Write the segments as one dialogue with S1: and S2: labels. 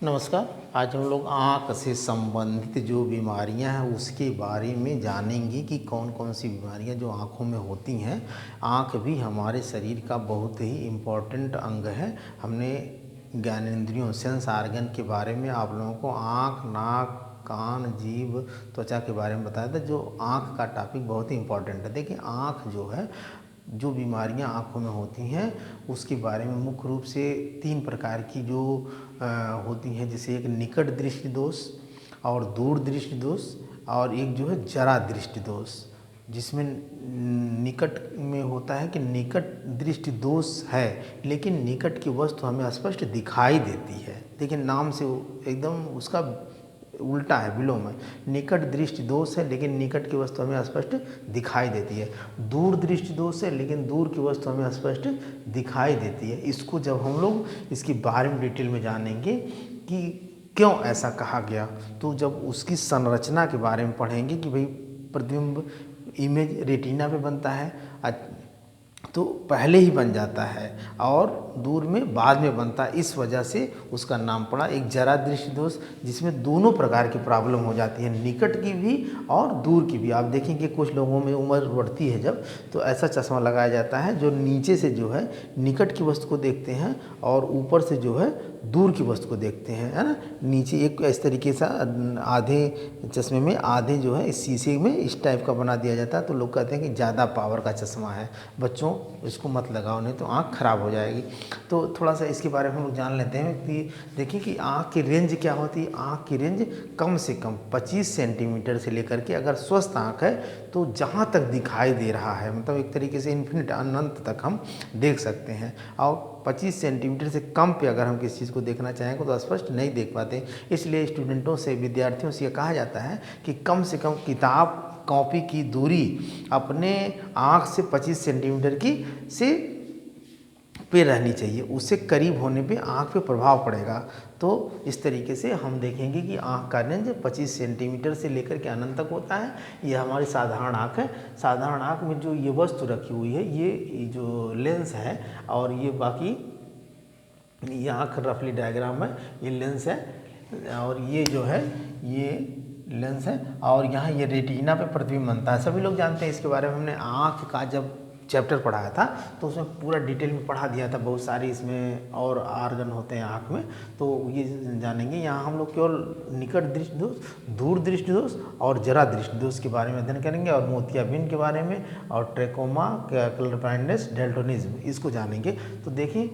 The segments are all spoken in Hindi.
S1: नमस्कार। आज हम लोग आँख से संबंधित जो बीमारियां हैं उसके बारे में जानेंगे कि कौन कौन सी बीमारियां जो आँखों में होती हैं। आँख भी हमारे शरीर का बहुत ही इम्पोर्टेंट अंग है। हमने ज्ञानेंद्रियों सेंस आर्गन के बारे में आप लोगों को आँख, नाक, कान, जीभ, त्वचा के बारे में बताया था। जो आँख का टॉपिक बहुत ही इम्पोर्टेंट है। देखिए, आँख जो है, जो बीमारियां आँखों में होती हैं उसके बारे में मुख्य रूप से 3 प्रकार की जो होती हैं, जैसे एक निकट दृष्टि दोष और दूर दृष्टि दोष और एक जो है जरा दृष्टि दोष। जिसमें निकट में होता है कि निकट दृष्टि दोष है लेकिन निकट की वस्तु हमें स्पष्ट दिखाई देती है। लेकिन नाम से एकदम उसका उल्टा है, विलोम है। निकट दृष्टि दोष है लेकिन निकट की वस्तु हमें स्पष्ट दिखाई देती है। दूर दृष्टि दोष है लेकिन दूर की वस्तु हमें स्पष्ट दिखाई देती है। इसको जब हम लोग इसके बारे में डिटेल में जानेंगे कि क्यों ऐसा कहा गया, तो जब उसकी संरचना के बारे में पढ़ेंगे कि भाई प्रतिबिंब इमेज रेटिना पे बनता है तो पहले ही बन जाता है और दूर में बाद में बनता है। इस वजह से उसका नाम पड़ा। एक जरा दृष्टि दोष जिसमें दोनों प्रकार की प्रॉब्लम हो जाती है, निकट की भी और दूर की भी। आप देखेंगे कुछ लोगों में उम्र बढ़ती है जब, तो ऐसा चश्मा लगाया जाता है जो नीचे से जो है निकट की वस्तु को देखते हैं और ऊपर से जो है दूर की वस्तु को देखते हैं, है ना। नीचे एक इस तरीके से आधे चश्मे में आधे जो है इस शीशे में इस टाइप का बना दिया जाता है, तो लोग कहते हैं कि ज़्यादा पावर का चश्मा है। बच्चों, इसको मत लगाओ, नहीं तो आँख खराब हो जाएगी। तो थोड़ा सा इसके बारे में हम लोग जान लेते हैं कि देखिए कि आँख की रेंज क्या होती है। आँख की रेंज कम से कम 25 सेंटीमीटर से लेकर के, अगर स्वस्थ आँख है तो जहाँ तक दिखाई दे रहा है, मतलब एक तरीके से इन्फिनिट अनंत तक हम देख सकते हैं। और 25 सेंटीमीटर से कम पे अगर हम किसी चीज़ को देखना चाहेंगे तो स्पष्ट नहीं देख पाते। इसलिए स्टूडेंटों से, विद्यार्थियों से ये कहा जाता है कि कम से कम किताब कॉपी की दूरी अपने आँख से 25 सेंटीमीटर की से पे रहनी चाहिए। उससे करीब होने पे आँख पे प्रभाव पड़ेगा। तो इस तरीके से हम देखेंगे कि आँख का रेंज 25 सेंटीमीटर से लेकर के अनंत तक होता है। यह हमारी साधारण आँख है। साधारण आँख में जो ये वस्तु रखी हुई है, ये जो लेंस है, और ये बाकी ये आँख रफली डायग्राम है, ये लेंस है, और ये जो है ये लेंस है, और यहाँ ये रेटिना पे प्रतिबिंब बनता है। सभी लोग जानते हैं इसके बारे में। हमने आँख का जब चैप्टर पढ़ाया था तो उसमें पूरा डिटेल में पढ़ा दिया था। बहुत सारे इसमें और आर्गन होते हैं आँख में, तो ये जानेंगे। यहाँ हम लोग केवल निकट दृष्टि दोष, दूर दृष्टि दोष और जरा दृष्टि दोष के बारे में अध्ययन करेंगे, और मोतियाबिंद के बारे में, और ट्रेकोमा, कलर ब्लाइंडनेस, डेल्टोनिज्म, इसको जानेंगे। तो देखिए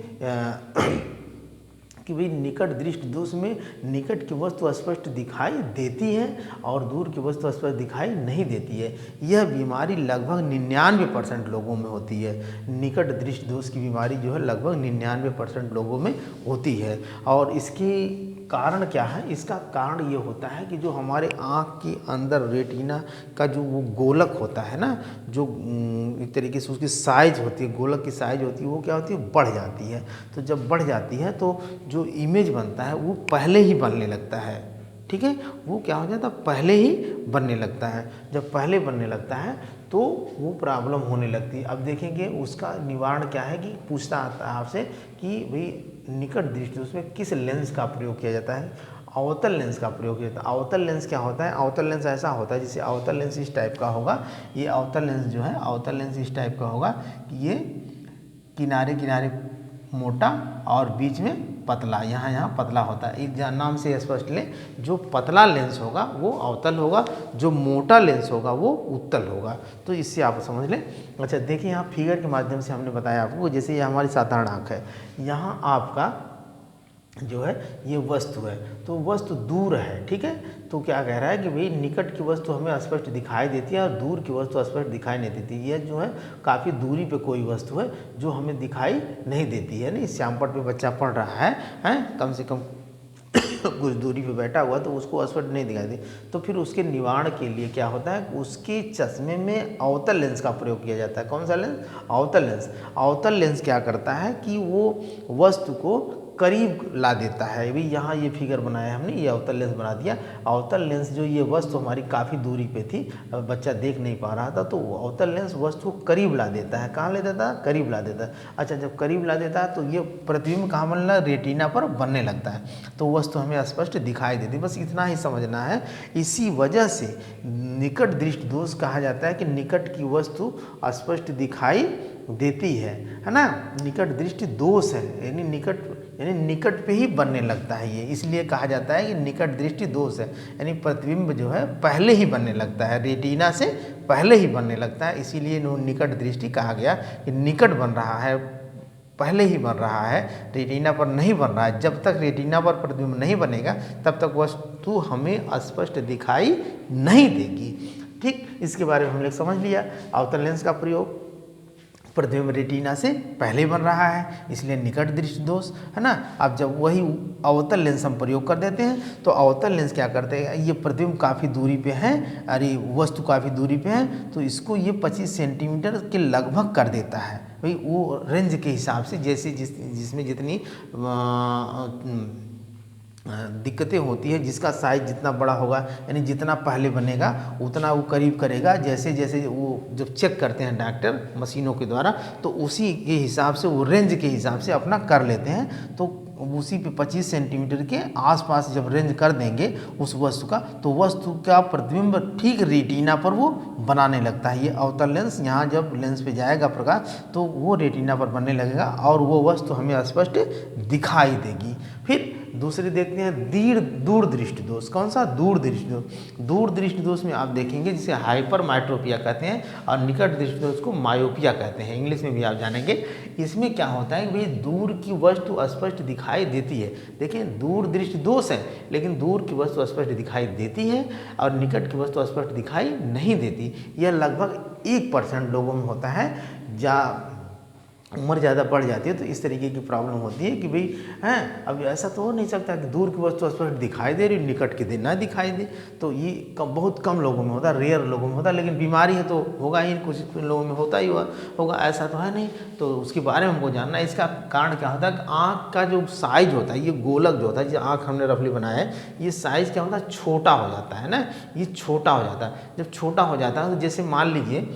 S1: कि भाई निकट दृष्टि दोष में निकट की वस्तु स्पष्ट दिखाई देती है और दूर की वस्तु स्पष्ट दिखाई नहीं देती है। यह बीमारी लगभग 99% लोगों में होती है। निकट दृष्टि दोष की बीमारी जो है लगभग 99% लोगों में होती है। और इसकी कारण क्या है? इसका कारण ये होता है कि जो हमारे आँख के अंदर रेटिना का जो वो गोलक होता है ना, जो एक तरीके से उसकी साइज होती है, गोलक की साइज होती है, वो क्या होती है, बढ़ जाती है। तो जब बढ़ जाती है तो जो इमेज बनता है वो पहले ही बनने लगता है। ठीक है, वो क्या हो जाता है, पहले ही बनने लगता है। जब पहले बनने लगता है तो वो प्रॉब्लम होने लगती है। अब देखेंगे उसका निवारण क्या है, कि पूछता आता है आपसे कि भाई निकट दृष्टि उसमें किस लेंस का प्रयोग किया जाता है। अवतल लेंस का प्रयोग किया जाता है। अवतल लेंस क्या होता है? अवतल लेंस ऐसा होता है, जैसे अवतल लेंस इस टाइप का होगा। ये अवतल लेंस जो है, अवतल लेंस इस टाइप का होगा कि ये किनारे किनारे मोटा और बीच में पतला, यहाँ पतला होता है। एक नाम से स्पष्ट लें, जो पतला लेंस होगा वो अवतल होगा, जो मोटा लेंस होगा वो उत्तल होगा। तो इससे आप समझ लें। अच्छा देखिए, यहाँ फिगर के माध्यम से हमने बताया आपको, जैसे ये हमारी साधारण आँख है, यहाँ आपका जो है ये वस्तु है, तो वस्तु दूर है। ठीक है, तो क्या कह रहा है कि भाई निकट की वस्तु हमें स्पष्ट दिखाई देती है और दूर की वस्तु स्पष्ट दिखाई नहीं देती। यह जो है काफ़ी दूरी पे कोई वस्तु है जो हमें दिखाई नहीं देती है। नहीं, श्यामपट पे बच्चा पढ़ रहा है कम से कम कुछ दूरी पे बैठा हुआ, तो उसको स्पष्ट नहीं दिखाई दे। तो फिर उसके निवारण के लिए क्या होता है, उसके चश्मे में अवतल लेंस का प्रयोग किया जाता है। कौन सा लेंस? अवतल लेंस। अवतल लेंस क्या करता है कि वो वस्तु को करीब ला देता है। भाई यहाँ ये फिगर बनाया हमने, ये अवतल लेंस बना दिया। अवतल लेंस जो ये वस्तु हमारी काफ़ी दूरी पे थी, बच्चा देख नहीं पा रहा था, तो अवतल लेंस वस्तु को करीब ला देता है। कहाँ ले देता है? करीब ला देता है। अच्छा, जब करीब ला देता है तो ये प्रतिबिंब कहाँ बनना, रेटिना पर बनने लगता है, तो वस्तु हमें स्पष्ट दिखाई देती है। बस इतना ही समझना है। इसी वजह से निकट दृष्टि दोष कहा जाता है कि निकट की वस्तु स्पष्ट दिखाई देती है ना। निकट दृष्टि दोष है, यानी निकट पे ही बनने लगता है ये, इसलिए कहा जाता है कि निकट दृष्टि दोष है। यानी प्रतिबिंब जो है पहले ही बनने लगता है, रेटिना से पहले ही बनने लगता है, इसीलिए निकट दृष्टि कहा गया कि निकट बन रहा है, पहले ही बन रहा है, रेटिना पर नहीं बन रहा है। जब तक रेटिना पर प्रतिबिंब नहीं बनेगा तब तक वस्तु हमें स्पष्ट दिखाई नहीं देगी। ठीक, इसके बारे में हम लोग समझ लिया। अवतल लेंस का प्रयोग प्रतिबिंब रेटिना से पहले बन रहा है, इसलिए निकट दृष्टि दोष है ना। अब जब वही अवतल लेंस हम प्रयोग कर देते हैं तो अवतल लेंस क्या करते हैं, ये प्रतिबिंब काफ़ी दूरी पे है, अरे वस्तु काफ़ी दूरी पे है, तो इसको ये 25 सेंटीमीटर के लगभग कर देता है। भाई वो रेंज के हिसाब से, जैसे जिसमें जितनी दिक्कतें होती है, जिसका साइज जितना बड़ा होगा, यानी जितना पहले बनेगा उतना वो करीब करेगा। जैसे जैसे वो जब चेक करते हैं डॉक्टर मशीनों के द्वारा, तो उसी के हिसाब से वो रेंज के हिसाब से अपना कर लेते हैं। तो उसी पे 25 सेंटीमीटर के आसपास जब रेंज कर देंगे उस वस्तु का, तो वस्तु का प्रतिबिंब ठीक रेटिना पर वो बनाने लगता है। ये अवतल लेंस यहाँ जब लेंस पे जाएगा प्रकाश, तो वो रेटिना पर बनने लगेगा और वो वस्तु हमें स्पष्ट दिखाई देगी। फिर दूसरे देखते हैं दूर दृष्टि दोष। कौन सा? दूर दृष्टि दोष। दूर दृष्टि दोष में आप देखेंगे जिसे हाइपर माइट्रोपिया कहते हैं और निकट दृष्टि दोष को मायोपिया कहते हैं, इंग्लिश में भी आप जानेंगे। इसमें क्या होता है कि भाई दूर की वस्तु स्पष्ट दिखाई देती है। देखिए, दूर दृष्टि दोष है, लेकिन दूर की वस्तु स्पष्ट दिखाई देती है और निकट की वस्तु स्पष्ट दिखाई नहीं देती। यह लगभग 1% लोगों में होता है। उम्र ज़्यादा बढ़ जाती है तो इस तरीके की प्रॉब्लम होती है कि भाई हैं, अब ऐसा तो हो नहीं सकता कि दूर की वस्तु स्पष्ट दिखाई दे रही, निकट की ना दिखाई दे। तो ये बहुत कम लोगों में होता है, रेयर लोगों में होता है, लेकिन बीमारी है तो होगा ही, कुछ लोगों में होता ही होगा, ऐसा तो है नहीं। तो उसके बारे में हमको जानना है। इसका कारण क्या होता है कि आँख का जो साइज होता है, ये गोलक जो होता है, जो आँख हमने रफली बनाया है, ये साइज़ क्या होता है, छोटा हो जाता है ना, ये छोटा हो जाता है। जब छोटा हो जाता है तो जैसे मान लीजिए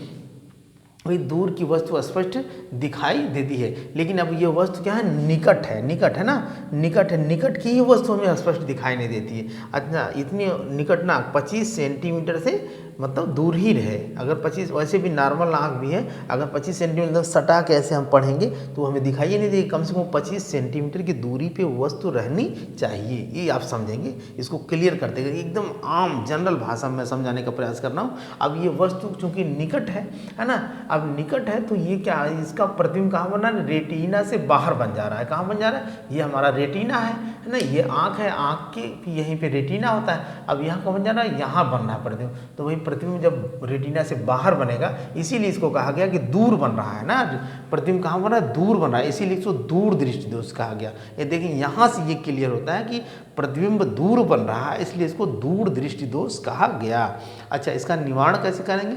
S1: वही दूर की वस्तु स्पष्ट दिखाई देती है, लेकिन अब ये वस्तु क्या है, निकट है ना, निकट की ही वस्तु हमें स्पष्ट दिखाई नहीं देती है। अच्छा, इतनी निकट ना 25 सेंटीमीटर से मतलब दूर ही रहे। अगर 25, वैसे भी नॉर्मल आँख भी है, अगर 25 सेंटीमीटर सटा के ऐसे हम पढ़ेंगे तो हमें दिखाई नहीं देगी। कम से कम 25 सेंटीमीटर की दूरी पे वस्तु रहनी चाहिए, ये आप समझेंगे। इसको क्लियर करते हुए एकदम आम जनरल भाषा में समझाने का प्रयास कर रहा हूँ। अब ये वस्तु चूँकि निकट है ना, अब निकट है तो ये क्या है, इसका प्रतिबिंब कहाँ बन रहा है, रेटिना से बाहर बन जा रहा है। कहाँ बन जा रहा है, ये हमारा रेटिना है ना, ये आँख है, आँख के यहीं पे रेटिना होता है। अब यहाँ कहाँ बन जा रहा है, यहाँ बन रहा है प्रतिबिंब। तो वही प्रतिबिंब जब रेटिना से बाहर बनेगा, इसीलिए इसको कहा गया कि दूर बन रहा है ना, प्रतिबिंब कहाँ बन रहा है, दूर बन रहा है, इसीलिए इसको दूर दृष्टि दोष कहा गया। ये देखिए, यहाँ से ये क्लियर होता है कि प्रतिबिंब दूर बन रहा है, इसलिए इसको दूर दृष्टि दोष कहा गया। अच्छा, इसका निवारण कैसे करेंगे,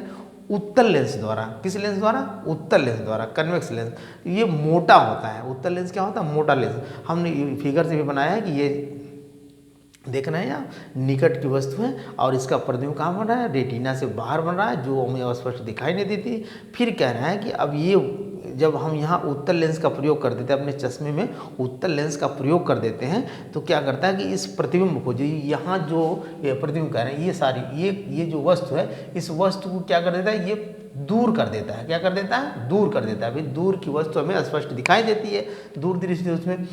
S1: उत्तल लेंस द्वारा। किस लेंस द्वारा, उत्तल लेंस द्वारा, कन्वेक्स लेंस। ये मोटा होता है, उत्तल लेंस क्या होता है, मोटा लेंस। हमने फिगर से भी बनाया है कि ये देख रहे हैं आप, निकट की वस्तु है और इसका प्रतिबिंब कहाँ बन रहा है, रेटिना से बाहर बन रहा है, जो हमें स्पष्ट दिखाई नहीं देती। फिर कह रहा है कि अब ये जब हम यहाँ उत्तल लेंस का प्रयोग कर देते हैं, अपने चश्मे में उत्तल लेंस का प्रयोग कर देते हैं, तो क्या करता है कि इस प्रतिबिंब को, जो यहाँ जो प्रतिबिंब कह रहे हैं, ये सारी ये जो वस्तु है, इस वस्तु को क्या कर देता है, ये दूर कर देता है। क्या कर देता है, दूर कर देता है। भाई दूर की वस्तु हमें स्पष्ट दिखाई देती है दूर दृष्टि उसमें,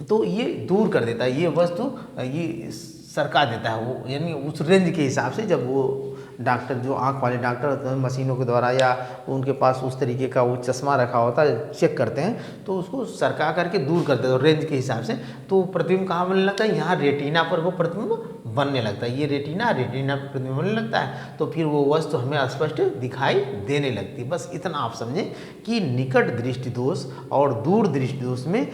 S1: तो ये दूर कर देता है, ये वस्तु ये सरका देता है वो, यानी उस रेंज के हिसाब से। जब वो डॉक्टर, जो आँख वाले डॉक्टर होते हैं, मशीनों के द्वारा या उनके पास उस तरीके का वो चश्मा रखा होता है, चेक करते हैं, तो उसको सरका करके दूर कर देते हैं रेंज के हिसाब से। तो प्रतिबिंब कहाँ बनने लगता है, यहाँ रेटिना पर वो प्रतिबिंब बनने लगता है। ये रेटिना पर प्रतिबिंब बनने लगता है, तो फिर वो वस्तु हमें स्पष्ट दिखाई देने लगती है। बस इतना आप समझें कि निकट दृष्टि दोष और दूर दृष्टि दोष में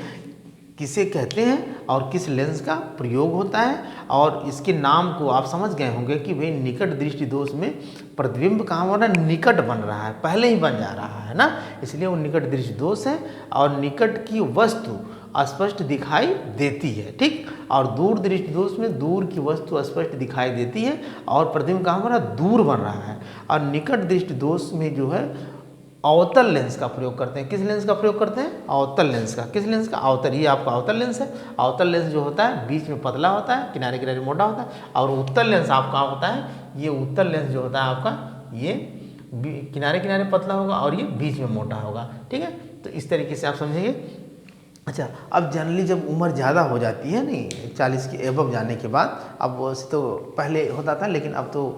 S1: किसे कहते हैं और किस लेंस का प्रयोग होता है, और इसके नाम को आप समझ गए होंगे कि भाई निकट दृष्टि दोष में प्रतिबिंब कहाँ बन रहा है, निकट बन रहा है, पहले ही बन जा रहा है ना, इसलिए वो निकट दृष्टि दोष है। और निकट की वस्तु स्पष्ट दिखाई देती है, ठीक। और दूर दृष्टि दोष में दूर की वस्तु स्पष्ट दिखाई देती है और प्रतिबिंब कहाँ बन रहा है, दूर बन रहा है। और निकट दृष्टि दोष में जो है अवतल लेंस का प्रयोग करते हैं। किस लेंस का प्रयोग करते हैं, अवतल लेंस का। किस लेंस का, अवतल। ये आपका अवतल लेंस है। अवतल लेंस जो होता है बीच में पतला होता है, किनारे किनारे मोटा होता है। और उत्तल लेंस आपका होता है, ये उत्तल लेंस जो होता है आपका, ये किनारे किनारे पतला होगा और ये बीच में मोटा होगा, ठीक है। तो इस तरीके से आप समझेंगे। अच्छा, अब जनरली जब उम्र ज़्यादा हो जाती है नहीं, 40 के एबव जाने के बाद, अब वैसे तो पहले होता था लेकिन अब तो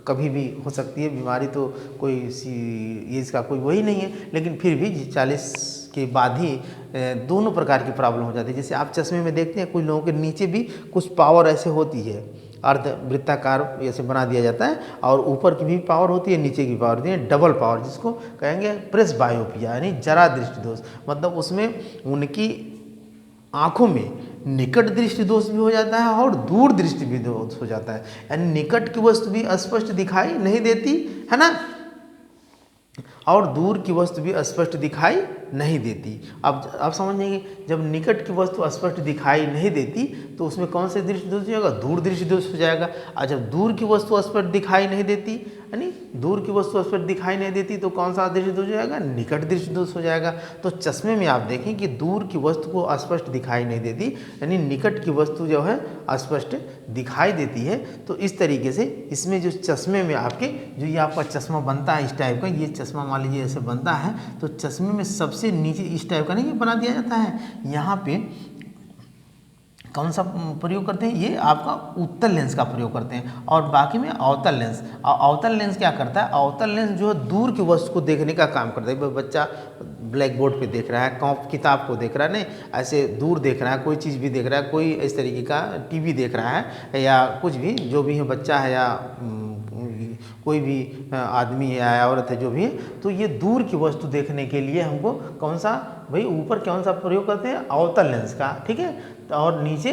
S1: कभी भी हो सकती है बीमारी, तो कोई सी एज का कोई वही नहीं है, लेकिन फिर भी 40 के बाद ही दोनों प्रकार की प्रॉब्लम हो जाती है। जैसे आप चश्मे में देखते हैं कुछ लोगों के नीचे भी कुछ पावर ऐसे होती है, अर्ध वृत्ताकार ऐसे बना दिया जाता है, और ऊपर की भी पावर होती है, नीचे की पावर होती है, डबल पावर, जिसको कहेंगे प्रेस बायोपिया, यानी जरा दृष्टि दोष। मतलब उसमें उनकी आँखों में निकट दृष्टि दोष भी हो जाता है और दूर दृष्टि भी दोष हो जाता है, यानी निकट की वस्तु भी स्पष्ट दिखाई नहीं देती है ना, और दूर की वस्तु भी स्पष्ट दिखाई नहीं देती। अब आप समझेंगे, जब निकट की वस्तु स्पष्ट दिखाई नहीं देती तो उसमें कौन से दृष्टि दोष हो जाएगा, दूर दृष्टि दोष हो जाएगा। और जब दूर की वस्तु स्पष्ट दिखाई नहीं देती, यानी दूर की वस्तु स्पष्ट दिखाई नहीं देती, तो कौन सा दृष्टि दोष हो जाएगा, निकट दृष्टि दोष हो जाएगा। तो चश्मे में आप देखें कि दूर की वस्तु को स्पष्ट दिखाई नहीं देती, यानी निकट की वस्तु जो है स्पष्ट दिखाई देती है। तो इस तरीके से इसमें जो चश्मे में आपके जो ये आपका चश्मा बनता है इस टाइप का, ये चश्मा मान लीजिए ऐसे बनता है, तो चश्मे में सबसे नीचे इस टाइप का नहीं ये बना दिया जाता है, यहाँ पे कौन सा प्रयोग करते हैं, ये आपका उत्तल लेंस का प्रयोग करते हैं। और बाकी में अवतल लेंस। अवतल लेंस क्या करता है, अवतल लेंस जो है दूर की वस्तु को देखने का काम करता है। बच्चा ब्लैक बोर्ड पे देख रहा है, कॉप किताब को देख रहा है, नहीं ऐसे दूर देख रहा है, कोई चीज़ भी देख रहा है, कोई इस तरीके का टीवी देख रहा है, या कुछ भी जो भी है बच्चा है या कोई भी आदमी है या औरत है जो भी है, तो ये दूर की वस्तु देखने के लिए हमको कौन सा भाई ऊपर कौन सा प्रयोग करते हैं, अवतल लेंस का, ठीक है। और नीचे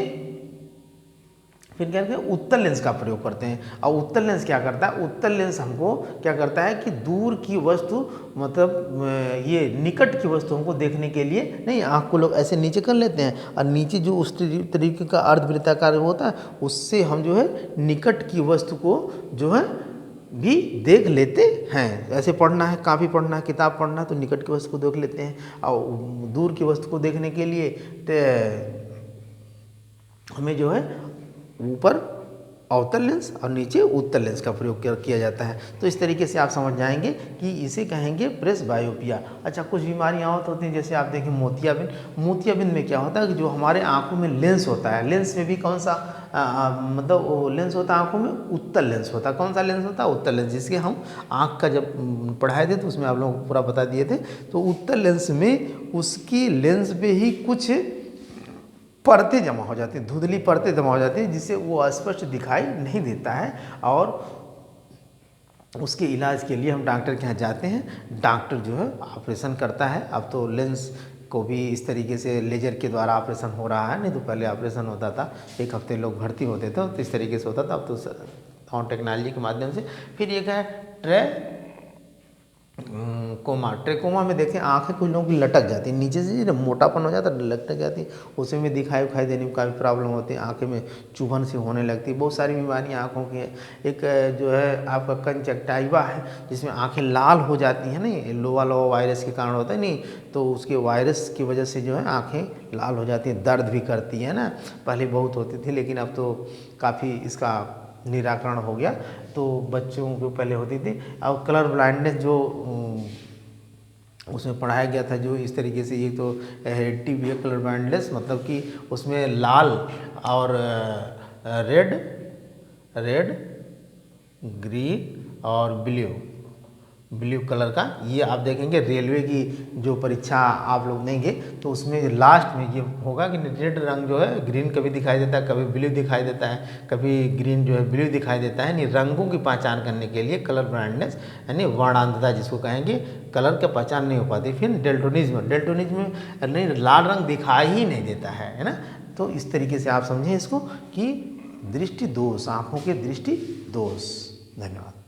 S1: फिर क्या करते हैं, उत्तल लेंस का प्रयोग करते हैं। और उत्तल लेंस क्या करता है, उत्तल लेंस हमको क्या करता है कि दूर की वस्तु मतलब ये निकट की वस्तु हमको देखने के लिए नहीं, आँख को लोग ऐसे नीचे कर लेते हैं और नीचे जो उस तरीके का अर्धवृत्ताकार होता है उससे हम जो है निकट की वस्तु को जो है भी देख लेते हैं। ऐसे पढ़ना है, काफ़ी पढ़ना है, किताब पढ़ना है, तो निकट की वस्तु को देख लेते हैं। और दूर की वस्तु को देखने के लिए हमें जो है ऊपर अवतल लेंस और नीचे उत्तल लेंस का प्रयोग किया जाता है। तो इस तरीके से आप समझ जाएंगे कि इसे कहेंगे प्रेस बायोपिया। अच्छा, कुछ बीमारियां और होती हैं, जैसे आप देखें मोतियाबिंद। मोतियाबिंद में क्या होता है कि जो हमारे आंखों में लेंस होता है, लेंस में भी कौन सा मतलब वो लेंस होता है आंखों में, उत्तल लेंस होता है। कौन सा लेंस होता है, उत्तल लेंस, जिसके हम आँख का जब पढ़ाए थे तो उसमें आप लोगों को पूरा बता दिए थे। तो उत्तल लेंस में उसकी लेंस पे ही कुछ परतें जमा हो जाती हैं, धुंधली परतें जमा हो जाती हैं, जिससे वो स्पष्ट दिखाई नहीं देता है। और उसके इलाज के लिए हम डॉक्टर के यहाँ जाते हैं, डॉक्टर जो है ऑपरेशन करता है। अब तो लेंस को भी इस तरीके से लेजर के द्वारा ऑपरेशन हो रहा है, नहीं तो पहले ऑपरेशन होता था, 1 हफ्ते लोग भर्ती होते थे, तो इस तरीके से होता था। अब तो और टेक्नोलॉजी के माध्यम से। फिर एक है ट्रेकोमा में देखें आँखें कुछ लोगों की लटक जाती है, नीचे से मोटापन हो जाता है, लटक जाती है, उसी में दिखाई देने में काफ़ी प्रॉब्लम होती है, आँखें में चुभन सी होने लगती है। बहुत सारी बीमारियाँ आँखों की है। एक जो है आपका कंजक्टाइवा है, जिसमें आँखें लाल हो जाती हैं, नहीं लोवा वायरस के कारण होता है, नहीं तो उसके वायरस की वजह से जो है आँखें लाल हो जाती हैं, दर्द भी करती है ना। पहले बहुत होती थी लेकिन अब तो काफ़ी इसका निराकरण हो गया। तो बच्चों को पहले होती थी। और कलर ब्लाइंडनेस जो उसमें पढ़ाया गया था, जो इस तरीके से, ये तो हेरिडिटी है कलर ब्लाइंडनेस, मतलब कि उसमें लाल और रेड ग्रीन और ब्लू कलर का, ये आप देखेंगे रेलवे की जो परीक्षा आप लोग देंगे तो उसमें लास्ट में ये होगा कि रेड रंग जो है ग्रीन कभी दिखाई देता है, कभी ब्लू दिखाई देता है, कभी ग्रीन जो है ब्लू दिखाई देता है। यानी रंगों की पहचान करने के लिए कलर ब्लाइंडनेस यानी वर्णांधता जिसको कहेंगे, कलर की पहचान नहीं हो पाती। फिर डेल्टोनिज्म नहीं, लाल रंग दिखाई ही नहीं देता है ना। तो इस तरीके से आप समझें इसको कि दृष्टि दोष, आँखों के दृष्टि दोष। धन्यवाद।